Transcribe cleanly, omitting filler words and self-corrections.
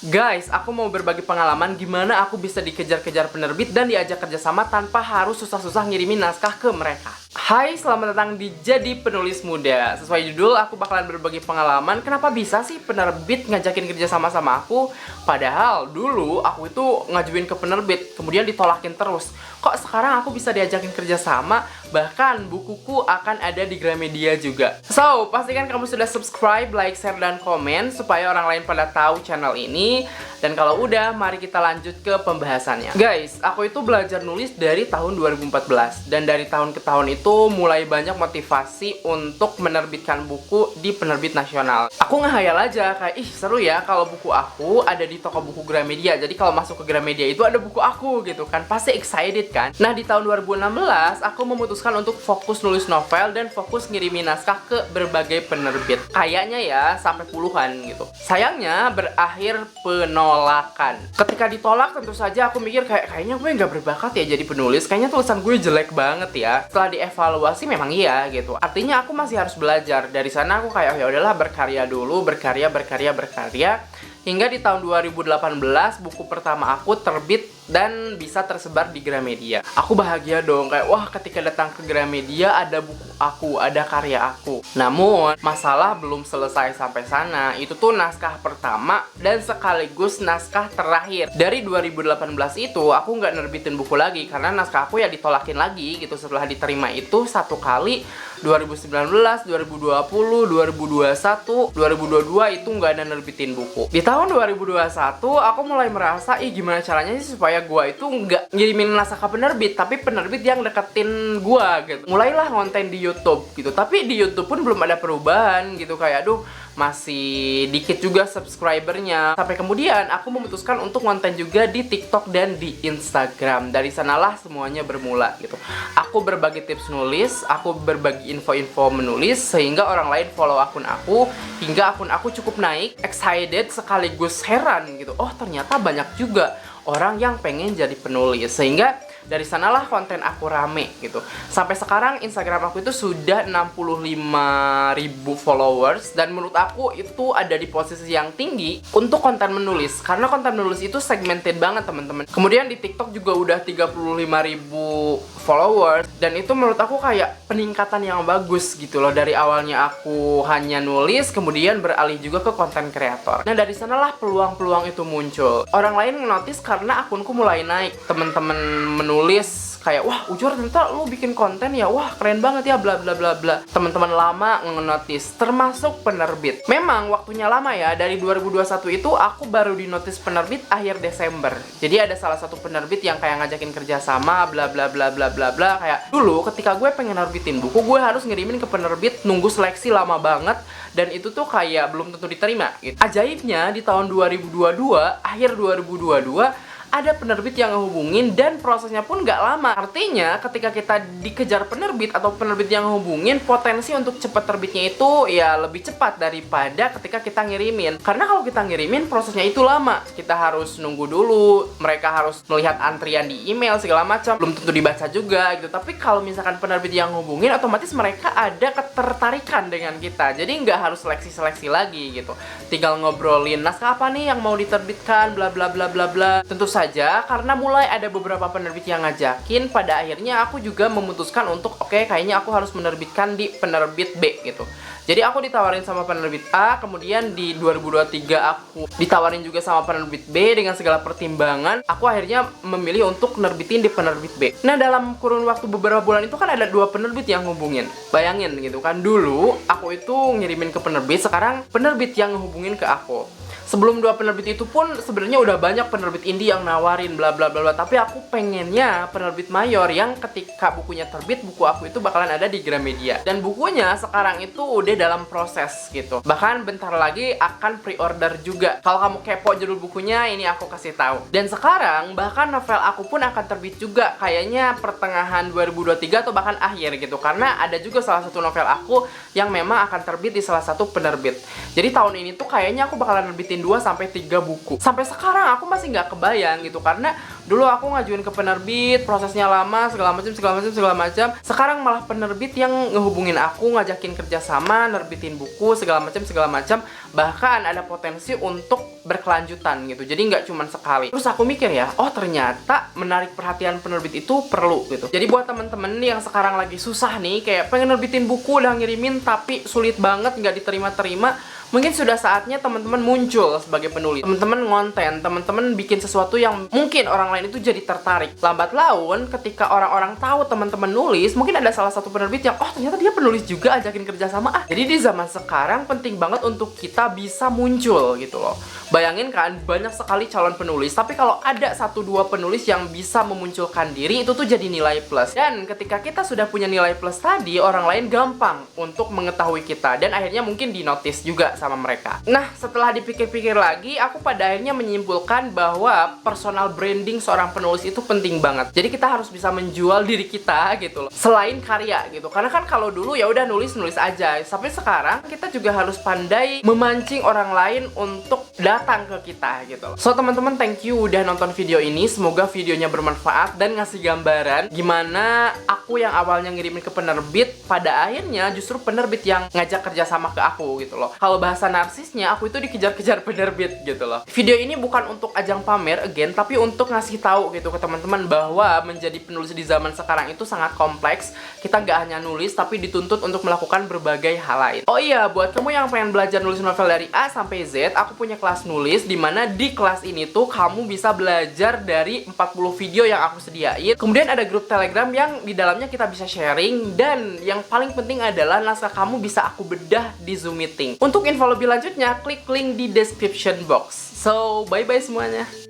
Guys, aku mau berbagi pengalaman gimana aku bisa dikejar-kejar penerbit dan diajak kerjasama tanpa harus susah-susah ngirimin naskah ke mereka. Hai, selamat datang di Jadi Penulis Muda. Sesuai judul, aku bakalan berbagi pengalaman kenapa bisa sih penerbit ngajakin kerjasama sama aku. Padahal dulu aku itu ngajuin ke penerbit, kemudian ditolakin terus. Kok sekarang aku bisa diajakin kerjasama, bahkan bukuku akan ada di Gramedia juga. So, pastikan kamu sudah subscribe, like, share, dan komen supaya orang lain pada tahu channel ini. Dan kalau udah, mari kita lanjut ke pembahasannya. Guys, aku itu belajar nulis dari tahun 2014. Dan dari tahun ke tahun itu mulai banyak motivasi untuk menerbitkan buku di penerbit nasional. Aku ngehayal aja, kayak ih seru ya kalau buku aku ada di toko buku Gramedia. Jadi kalau masuk ke Gramedia itu ada buku aku gitu kan. Pasti excited kan. Nah di tahun 2016 aku memutuskan untuk fokus nulis novel dan fokus ngirimin naskah ke berbagai penerbit. Kayaknya ya sampai puluhan gitu. Sayangnya berakhir penolakan. Ketika ditolak tentu saja aku mikir kayaknya gue nggak berbakat ya jadi penulis. Kayaknya tulisan gue jelek banget ya. Setelah dievaluasi memang iya gitu. Artinya aku masih harus belajar. Dari sana aku kayak ya udahlah berkarya dulu, berkarya. Hingga di tahun 2018 buku pertama aku terbit dan bisa tersebar di Gramedia. Aku bahagia dong, kayak wah ketika datang ke Gramedia ada buku aku, ada karya aku. Namun masalah belum selesai sampai sana. Itu tuh naskah pertama dan sekaligus naskah terakhir. Dari 2018 itu aku nggak nerbitin buku lagi karena naskah aku ya ditolakin lagi gitu. Setelah diterima itu satu kali 2019, 2020, 2021, 2022 itu nggak ada nerbitin buku. Di tahun 2021 aku mulai merasa gimana caranya sih supaya gua itu nggak ngirimin naskah penerbit, tapi penerbit yang deketin gua gitu. Mulailah konten di YouTube gitu, tapi di YouTube pun belum ada perubahan gitu, kayak aduh masih dikit juga subscribernya. Sampai kemudian aku memutuskan untuk konten juga di TikTok dan di Instagram. Dari sanalah semuanya bermula gitu. Aku berbagi tips nulis, aku berbagi info-info menulis sehingga orang lain follow akun aku, hingga akun aku cukup naik, excited sekaligus heran gitu. Oh, ternyata banyak juga orang yang pengen jadi penulis. Sehingga dari sanalah konten aku rame gitu. Sampai sekarang Instagram aku itu sudah 65.000 followers. Dan menurut aku itu ada di posisi yang tinggi untuk konten menulis. Karena konten menulis itu segmented banget teman-teman. Kemudian di TikTok juga udah 35.000 followers. Dan itu menurut aku kayak peningkatan yang bagus gitu loh. Dari awalnya aku hanya nulis, kemudian beralih juga ke konten kreator. Nah dari sanalah peluang-peluang itu muncul. Orang lain notice karena akunku mulai naik. Teman-teman menulis kayak wah Ujur ternyata lu bikin konten ya, wah keren banget ya bla bla bla bla. Teman-teman lama nge-notice, termasuk penerbit. Memang waktunya lama ya, dari 2021 itu aku baru di-notice penerbit akhir Desember. Jadi ada salah satu penerbit yang kayak ngajakin kerjasama bla bla bla bla bla bla. Kayak dulu ketika gue pengen nerbitin buku, gue harus ngirimin ke penerbit, nunggu seleksi lama banget. Dan itu tuh kayak belum tentu diterima gitu. Ajaibnya di tahun 2022, akhir 2022 ada penerbit yang ngehubungin dan prosesnya pun gak lama. Artinya ketika kita dikejar penerbit atau penerbit yang ngehubungin, potensi untuk cepat terbitnya itu ya lebih cepat daripada ketika kita ngirimin. Karena kalau kita ngirimin prosesnya itu lama. Kita harus nunggu dulu, mereka harus melihat antrian di email segala macam, belum tentu dibaca juga gitu. Tapi kalau misalkan penerbit yang ngehubungin, otomatis mereka ada ketertarikan dengan kita. Jadi nggak harus seleksi-seleksi lagi gitu. Tinggal ngobrolin naskah apa nih yang mau diterbitkan bla bla bla bla bla. Tentu saja karena mulai ada beberapa penerbit yang ngajakin, pada akhirnya aku juga memutuskan untuk oke, kayaknya aku harus menerbitkan di penerbit B gitu. Jadi aku ditawarin sama penerbit A, kemudian di 2023 aku ditawarin juga sama penerbit B. Dengan segala pertimbangan, aku akhirnya memilih untuk nerbitin di penerbit B. Nah dalam kurun waktu beberapa bulan itu kan ada 2 penerbit yang hubungin. Bayangin gitu kan, dulu aku itu ngirimin ke penerbit, sekarang penerbit yang ngehubungin ke aku. Sebelum 2 penerbit itu pun sebenarnya udah banyak penerbit indie yang nawarin bla bla bla bla, tapi aku pengennya penerbit mayor yang ketika bukunya terbit, buku aku itu bakalan ada di Gramedia. Dan bukunya sekarang itu udah dalam proses gitu. Bahkan bentar lagi akan pre-order juga. Kalau kamu kepo judul bukunya, ini aku kasih tahu. Dan sekarang bahkan novel aku pun akan terbit juga, kayaknya pertengahan 2023 atau bahkan akhir gitu. Karena ada juga salah satu novel aku yang memang akan terbit di salah satu penerbit. Jadi tahun ini tuh kayaknya aku bakalan nerbitin nerbitin 2 sampai 3 buku. Sampai sekarang aku masih nggak kebayang gitu, karena dulu aku ngajuin ke penerbit, prosesnya lama, segala macam. Sekarang malah penerbit yang ngehubungin aku, ngajakin kerjasama, nerbitin buku, segala macam. Bahkan ada potensi untuk berkelanjutan gitu. Jadi nggak cuma sekali. Terus aku mikir ya, oh ternyata menarik perhatian penerbit itu perlu gitu. Jadi buat temen-temen yang sekarang lagi susah nih, kayak pengen nerbitin buku, udah ngirimin tapi sulit banget, nggak diterima-terima, mungkin sudah saatnya teman-teman muncul sebagai penulis. Teman-teman ngonten, teman-teman bikin sesuatu yang mungkin orang lain itu jadi tertarik. Lambat laun ketika orang-orang tahu teman-teman nulis, mungkin ada salah satu penerbit yang oh ternyata dia penulis juga, ajakin kerjasama ah. Jadi di zaman sekarang penting banget untuk kita bisa muncul gitu loh. Bayangin kan, banyak sekali calon penulis, tapi kalau ada 1-2 penulis yang bisa memunculkan diri, itu tuh jadi nilai plus. Dan ketika kita sudah punya nilai plus tadi, orang lain gampang untuk mengetahui kita, dan akhirnya mungkin di-notice juga sama mereka. Nah, setelah dipikir-pikir lagi, aku pada akhirnya menyimpulkan bahwa personal branding seorang penulis itu penting banget. Jadi kita harus bisa menjual diri kita gitu loh, selain karya gitu. Karena kan kalau dulu ya udah nulis aja, tapi sekarang kita juga harus pandai memancing orang lain untuk datang ke kita gitu loh. So teman-teman, thank you udah nonton video ini. Semoga videonya bermanfaat dan ngasih gambaran gimana aku yang awalnya ngirimin ke penerbit, pada akhirnya justru penerbit yang ngajak kerjasama ke aku gitu loh. Kalau bahasa narsisnya, aku itu dikejar-kejar penerbit gitu loh. Video ini bukan untuk ajang pamer again, tapi untuk ngasih tahu gitu ke teman-teman bahwa menjadi penulis di zaman sekarang itu sangat kompleks. Kita nggak hanya nulis, tapi dituntut untuk melakukan berbagai hal lain. Oh iya, buat kamu yang pengen belajar nulis novel dari A sampai Z, aku punya kelas nulis, dimana di kelas ini tuh kamu bisa belajar dari 40 video yang aku sediain. Kemudian ada grup Telegram yang di dalamnya kita bisa sharing, dan yang paling penting adalah naskah kamu bisa aku bedah di Zoom meeting. Untuk info lebih lanjutnya, klik link di description box. So, bye-bye semuanya.